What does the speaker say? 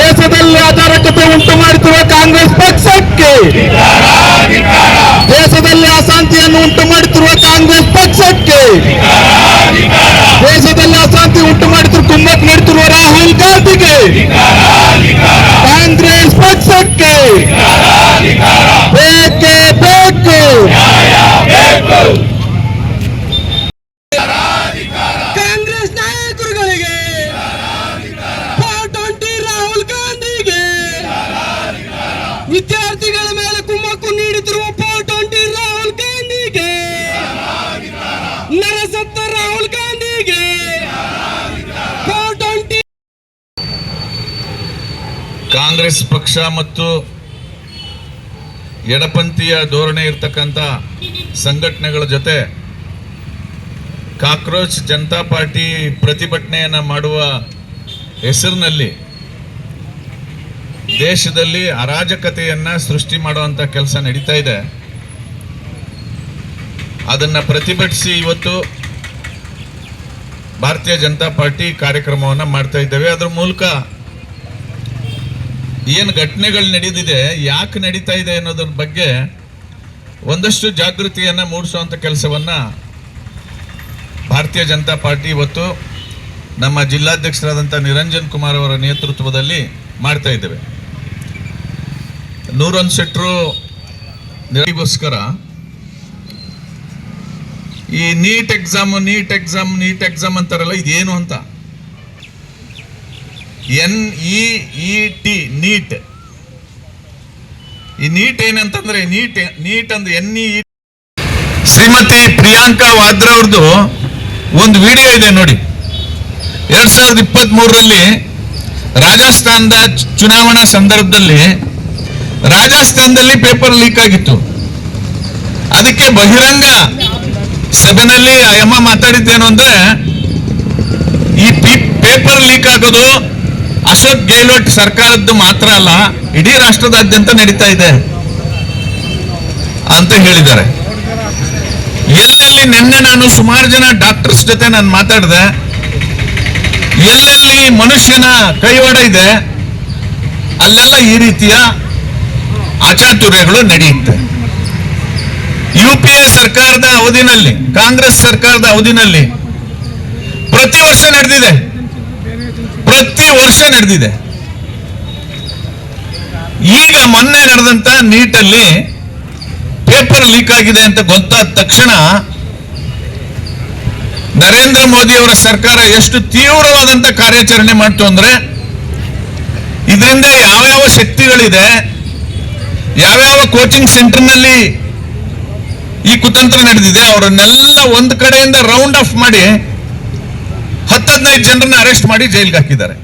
ದೇಶದಲ್ಲಿ ಅರಾಜಕತೆ ಉಂಟು ಮಾಡುತ್ತಿರುವ ಕಾಂಗ್ರೆಸ್ ಪಕ್ಷಕ್ಕೆ, ದೇಶದಲ್ಲಿ ಅಶಾಂತಿಯನ್ನು ಉಂಟು ಮಾಡುತ್ತಿರುವ ಕಾಂಗ್ರೆಸ್ ಪಕ್ಷಕ್ಕೆ, ದೇಶದಲ್ಲಿ ಅಶಾಂತಿ ಉಂಟು ಮಾಡುತ್ತಿರುವ ಕುಮ್ಮಕ್ಕು ನೀಡುತ್ತಿರುವ ರಾಹುಲ್ ಗಾಂಧಿಗೆ, ಕಾಂಗ್ರೆಸ್ ಪಕ್ಷಕ್ಕೆ ಬೇಕೇ ಬೇಕು. ಕಾಂಗ್ರೆಸ್ ನಾಯಕರುಗಳಿಗೆ, ರಾಹುಲ್ ಗಾಂಧಿಗೆ, ವಿದ್ಯಾರ್ಥಿಗಳ ಮೇಲೆ ಕುಮ್ಮಕ್ಕು ನೀಡುತ್ತಿರುವ ರಾಹುಲ್ ಗಾಂಧಿಗೆ, ನರಸತ್ತ ರಾಹುಲ್ ಗಾಂಧಿಗೆ, ಕಾಂಗ್ರೆಸ್ ಪಕ್ಷ ಮತ್ತು ಎಡಪಂಥೀಯ ಧೋರಣೆ ಇರತಕ್ಕಂಥ ಸಂಘಟನೆಗಳ ಜೊತೆ ಕಾಕ್ರೋಚ್ ಜನತಾ ಪಾರ್ಟಿ ಪ್ರತಿಭಟನೆಯನ್ನು ಮಾಡುವ ಹೆಸರಿನಲ್ಲಿ ದೇಶದಲ್ಲಿ ಅರಾಜಕತೆಯನ್ನು ಸೃಷ್ಟಿ ಮಾಡುವಂಥ ಕೆಲಸ ನಡೀತಾ ಇದೆ. ಅದನ್ನು ಪ್ರತಿಭಟಿಸಿ ಇವತ್ತು ಭಾರತೀಯ ಜನತಾ ಪಾರ್ಟಿ ಕಾರ್ಯಕ್ರಮವನ್ನು ಮಾಡ್ತಾ ಇದ್ದೇವೆ. ಅದರ ಮೂಲಕ ಏನು ಘಟನೆಗಳು ನಡೆದಿದೆ, ಯಾಕೆ ನಡೀತಾ ಇದೆ ಅನ್ನೋದ್ರ ಬಗ್ಗೆ ಒಂದಷ್ಟು ಜಾಗೃತಿಯನ್ನು ಮೂಡಿಸುವಂಥ ಕೆಲಸವನ್ನು ಭಾರತೀಯ ಜನತಾ ಪಾರ್ಟಿ ಇವತ್ತು ನಮ್ಮ ಜಿಲ್ಲಾಧ್ಯಕ್ಷರಾದಂಥ ನಿರಂಜನ್ ಕುಮಾರ್ ಅವರ ನೇತೃತ್ವದಲ್ಲಿ ಮಾಡ್ತಾ ಇದ್ದೇವೆ. 101 ಸೆಟ್ರು ಗೋಸ್ಕರ ಈ ನೀಟ್ ಎಕ್ಸಾಮ್ ಅಂತಾರಲ್ಲ, ಇದೇನು ಅಂತ NEET ನೀಟ್. ಈ ನೀಟ್ ಏನಂತಂದ್ರೆ ನೀಟ್ ಅಂದ್ರೆ NEET. ಶ್ರೀಮತಿ ಪ್ರಿಯಾಂಕಾ ವಾದ್ರಾ ಅವ್ರದ್ದು ಒಂದು ವಿಡಿಯೋ ಇದೆ ನೋಡಿ. 2023ರಲ್ಲಿ ರಾಜಸ್ಥಾನದ ಚುನಾವಣಾ ಸಂದರ್ಭದಲ್ಲಿ ರಾಜಸ್ಥಾನದಲ್ಲಿ ಪೇಪರ್ ಲೀಕ್ ಆಗಿತ್ತು. ಅದಕ್ಕೆ ಬಹಿರಂಗ ಸಭೆಯಲ್ಲಿ ಅಮ್ಮ ಮಾತಾಡಿದ್ದೇನು ಅಂದ್ರೆ, ಈ ಪೇಪರ್ ಲೀಕ್ ಆಗೋದು ಅಶೋಕ್ ಗೆಹ್ಲೋಟ್ ಸರ್ಕಾರದ್ದು ಮಾತ್ರ ಅಲ್ಲ, ಇಡೀ ರಾಷ್ಟ್ರದಾದ್ಯಂತ ನಡೀತಾ ಇದೆ ಅಂತ ಹೇಳಿದ್ದಾರೆ. ಎಲ್ಲೆಲ್ಲಿ ನಿನ್ನೆ ನಾನು ಸುಮಾರು ಜನ ಡಾಕ್ಟರ್ಸ್ ಜೊತೆ ನಾನು ಮಾತಾಡಿದೆ, ಎಲ್ಲೆಲ್ಲಿ ಮನುಷ್ಯನ ಕೈವಾಡ ಇದೆ ಅಲ್ಲೆಲ್ಲ ಈ ರೀತಿಯ ಅಚಾತುರ್ಯಗಳು ನಡೆಯುತ್ತೆ. UPA ಸರ್ಕಾರದ ಅವಧಿನಲ್ಲಿ, ಕಾಂಗ್ರೆಸ್ ಸರ್ಕಾರದ ಅವಧಿನಲ್ಲಿ ಪ್ರತಿ ವರ್ಷ ನಡೆದಿದೆ. ಈಗ ಮೊನ್ನೆ ನಡೆದಂತ ನೀಟಲ್ಲಿ ಪೇಪರ್ ಲೀಕ್ ಆಗಿದೆ ಅಂತ ಗೊತ್ತಾದ ತಕ್ಷಣ ನರೇಂದ್ರ ಮೋದಿ ಅವರ ಸರ್ಕಾರ ಎಷ್ಟು ತೀವ್ರವಾದಂತ ಕಾರ್ಯಾಚರಣೆ ಮಾಡ್ತು ಅಂದ್ರೆ, ಇದರಿಂದ ಯಾವ್ಯಾವ ಶಕ್ತಿಗಳಿದೆ, ಯಾವ್ಯಾವ ಕೋಚಿಂಗ್ ಸೆಂಟರ್ನಲ್ಲಿ ಈ ಕುತಂತ್ರ ನಡೆದಿದೆ, ಅವರನ್ನೆಲ್ಲ ಒಂದು ಕಡೆಯಿಂದ ರೌಂಡ್ ಆಫ್ ಮಾಡಿ 10-15 ಜನರನ್ನ ಅರೆಸ್ಟ್ ಮಾಡಿ ಜೈಲಿಗೆ ಹಾಕಿದ್ದಾರೆ.